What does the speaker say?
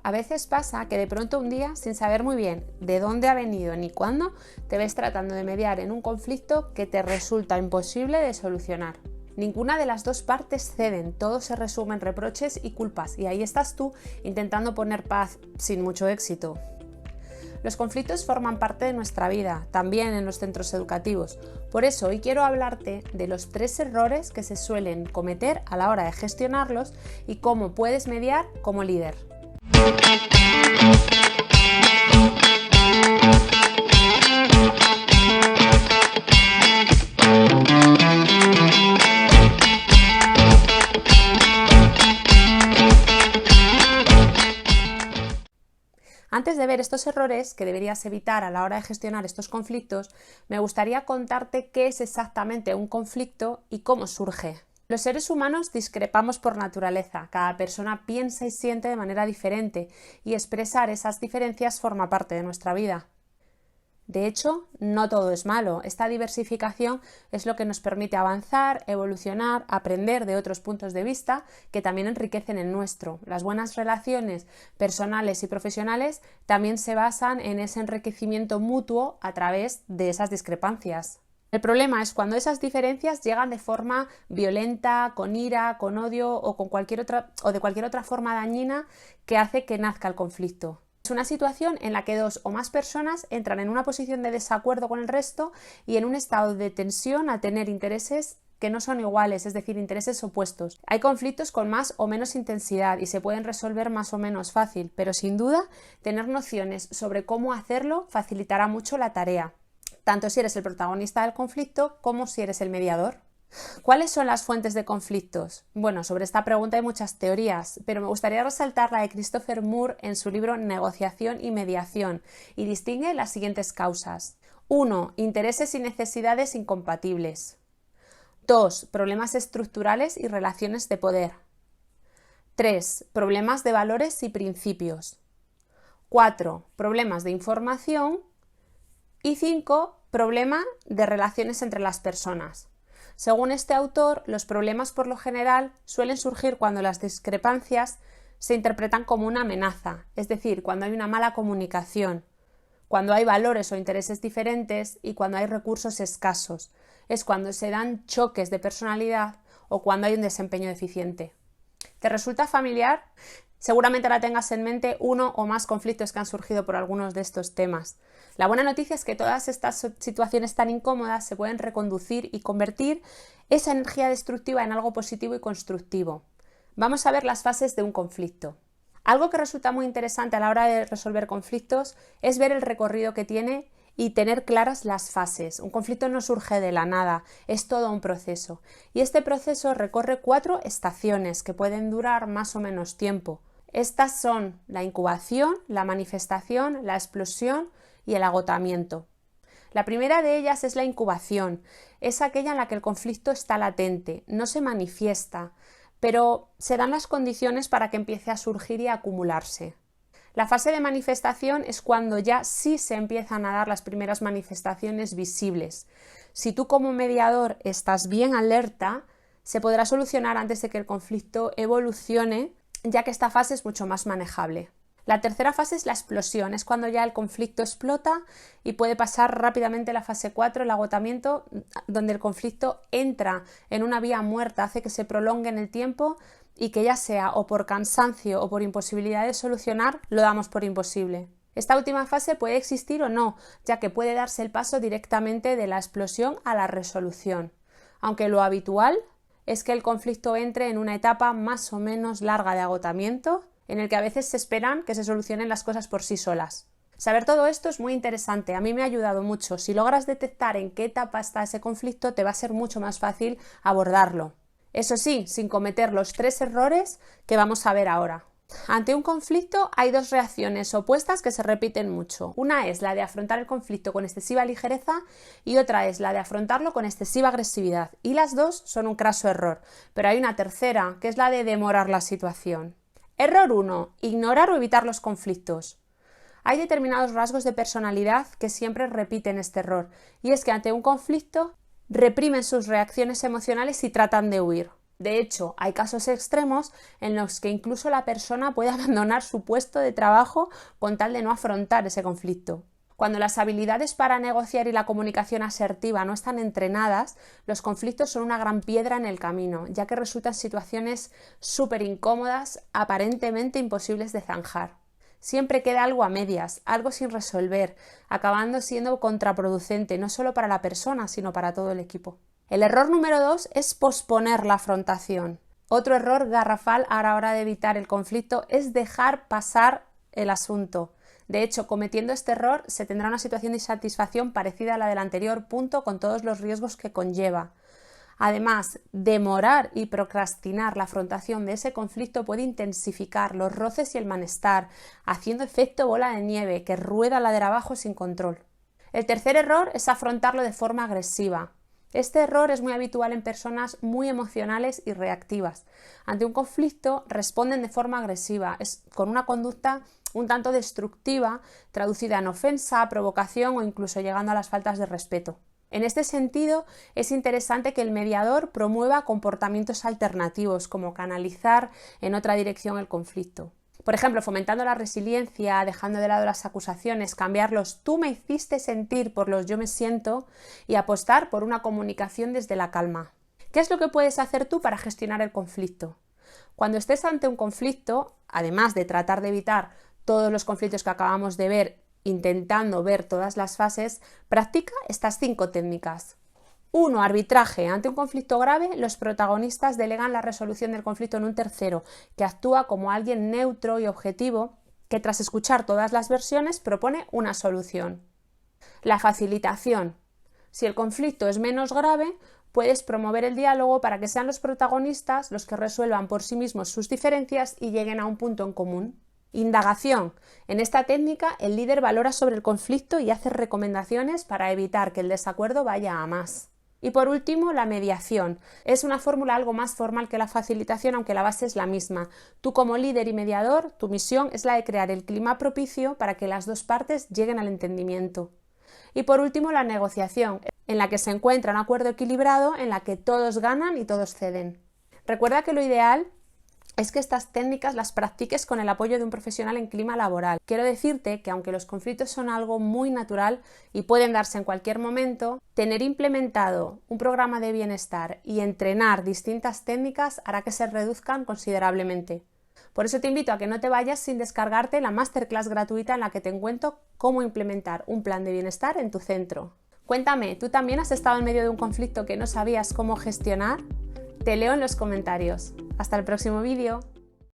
A veces pasa que de pronto un día, sin saber muy bien de dónde ha venido ni cuándo, te ves tratando de mediar en un conflicto que te resulta imposible de solucionar. Ninguna de las dos partes ceden, todo se resume en reproches y culpas, y ahí estás tú intentando poner paz sin mucho éxito. Los conflictos forman parte de nuestra vida, también en los centros educativos. Por eso hoy quiero hablarte de los 3 errores que se suelen cometer a la hora de gestionarlos y cómo puedes mediar como líder. Antes de ver estos errores que deberías evitar a la hora de gestionar estos conflictos, me gustaría contarte qué es exactamente un conflicto y cómo surge. Los seres humanos discrepamos por naturaleza, cada persona piensa y siente de manera diferente y expresar esas diferencias forma parte de nuestra vida. De hecho, no todo es malo. Esta diversificación es lo que nos permite avanzar, evolucionar, aprender de otros puntos de vista que también enriquecen el nuestro. Las buenas relaciones personales y profesionales también se basan en ese enriquecimiento mutuo a través de esas discrepancias. El problema es cuando esas diferencias llegan de forma violenta, con ira, con odio o de cualquier otra forma dañina que hace que nazca el conflicto. Es una situación en la que 2 o más personas entran en una posición de desacuerdo con el resto y en un estado de tensión a tener intereses que no son iguales, es decir, intereses opuestos. Hay conflictos con más o menos intensidad y se pueden resolver más o menos fácil, pero sin duda tener nociones sobre cómo hacerlo facilitará mucho la tarea, tanto si eres el protagonista del conflicto como si eres el mediador. ¿Cuáles son las fuentes de conflictos? Bueno, sobre esta pregunta hay muchas teorías, pero me gustaría resaltar la de Christopher Moore en su libro Negociación y Mediación, y distingue las siguientes causas. 1. Intereses y necesidades incompatibles. 2. Problemas estructurales y relaciones de poder. 3. Problemas de valores y principios. 4. Problemas de información. Y 5. Problema de relaciones entre las personas. Según este autor, los problemas por lo general suelen surgir cuando las discrepancias se interpretan como una amenaza, es decir, cuando hay una mala comunicación, cuando hay valores o intereses diferentes y cuando hay recursos escasos. Es cuando se dan choques de personalidad o cuando hay un desempeño deficiente. ¿Te resulta familiar? Seguramente ahora tengas en mente uno o más conflictos que han surgido por algunos de estos temas. La buena noticia es que todas estas situaciones tan incómodas se pueden reconducir y convertir esa energía destructiva en algo positivo y constructivo. Vamos a ver las fases de un conflicto. Algo que resulta muy interesante a la hora de resolver conflictos es ver el recorrido que tiene y tener claras las fases. Un conflicto no surge de la nada, es todo un proceso. Y este proceso recorre 4 estaciones que pueden durar más o menos tiempo. Estas son la incubación, la manifestación, la explosión y el agotamiento. La primera de ellas es la incubación. Es aquella en la que el conflicto está latente, no se manifiesta, pero se dan las condiciones para que empiece a surgir y a acumularse. La fase de manifestación es cuando ya sí se empiezan a dar las primeras manifestaciones visibles. Si tú como mediador estás bien alerta, se podrá solucionar antes de que el conflicto evolucione, ya que esta fase es mucho más manejable. La tercera fase es la explosión, es cuando ya el conflicto explota y puede pasar rápidamente la fase 4, el agotamiento, donde el conflicto entra en una vía muerta, hace que se prolongue en el tiempo y que ya sea o por cansancio o por imposibilidad de solucionar, lo damos por imposible. Esta última fase puede existir o no, ya que puede darse el paso directamente de la explosión a la resolución, aunque lo habitual es que el conflicto entre en una etapa más o menos larga de agotamiento, en el que a veces se esperan que se solucionen las cosas por sí solas. Saber todo esto es muy interesante, a mí me ha ayudado mucho. Si logras detectar en qué etapa está ese conflicto, te va a ser mucho más fácil abordarlo. Eso sí, sin cometer los 3 errores que vamos a ver ahora. Ante un conflicto hay 2 reacciones opuestas que se repiten mucho. Una es la de afrontar el conflicto con excesiva ligereza y otra es la de afrontarlo con excesiva agresividad. Y las 2 son un craso error, pero hay una tercera, que es la de demorar la situación. Error 1. Ignorar o evitar los conflictos. Hay determinados rasgos de personalidad que siempre repiten este error, y es que ante un conflicto reprimen sus reacciones emocionales y tratan de huir. De hecho, hay casos extremos en los que incluso la persona puede abandonar su puesto de trabajo con tal de no afrontar ese conflicto. Cuando las habilidades para negociar y la comunicación asertiva no están entrenadas, los conflictos son una gran piedra en el camino, ya que resultan situaciones súper incómodas, aparentemente imposibles de zanjar. Siempre queda algo a medias, algo sin resolver, acabando siendo contraproducente no solo para la persona, sino para todo el equipo. El error número 2 es posponer la afrontación. Otro error garrafal a la hora de evitar el conflicto es dejar pasar el asunto. De hecho, cometiendo este error se tendrá una situación de insatisfacción parecida a la del anterior punto con todos los riesgos que conlleva. Además, demorar y procrastinar la afrontación de ese conflicto puede intensificar los roces y el malestar, haciendo efecto bola de nieve que rueda ladera abajo sin control. El tercer error es afrontarlo de forma agresiva. Este error es muy habitual en personas muy emocionales y reactivas. Ante un conflicto responden de forma agresiva, con una conducta un tanto destructiva, traducida en ofensa, provocación o incluso llegando a las faltas de respeto. En este sentido, es interesante que el mediador promueva comportamientos alternativos, como canalizar en otra dirección el conflicto. Por ejemplo, fomentando la resiliencia, dejando de lado las acusaciones, cambiar los tú me hiciste sentir por los yo me siento y apostar por una comunicación desde la calma. ¿Qué es lo que puedes hacer tú para gestionar el conflicto? Cuando estés ante un conflicto, además de tratar de evitar todos los conflictos que acabamos de ver, intentando ver todas las fases, practica estas 5 técnicas. 1. Arbitraje. Ante un conflicto grave, los protagonistas delegan la resolución del conflicto en un tercero, que actúa como alguien neutro y objetivo, que tras escuchar todas las versiones propone una solución. La facilitación. Si el conflicto es menos grave, puedes promover el diálogo para que sean los protagonistas los que resuelvan por sí mismos sus diferencias y lleguen a un punto en común. Indagación. En esta técnica, el líder valora sobre el conflicto y hace recomendaciones para evitar que el desacuerdo vaya a más. Y por último, la mediación. Es una fórmula algo más formal que la facilitación, aunque la base es la misma. Tú como líder y mediador, tu misión es la de crear el clima propicio para que las dos partes lleguen al entendimiento. Y por último, la negociación, en la que se encuentra un acuerdo equilibrado en la que todos ganan y todos ceden. Recuerda que lo ideal es que estas técnicas las practiques con el apoyo de un profesional en clima laboral. Quiero decirte que aunque los conflictos son algo muy natural y pueden darse en cualquier momento, tener implementado un programa de bienestar y entrenar distintas técnicas hará que se reduzcan considerablemente. Por eso te invito a que no te vayas sin descargarte la masterclass gratuita en la que te cuento cómo implementar un plan de bienestar en tu centro. Cuéntame, ¿tú también has estado en medio de un conflicto que no sabías cómo gestionar? Te leo en los comentarios. Hasta el próximo vídeo.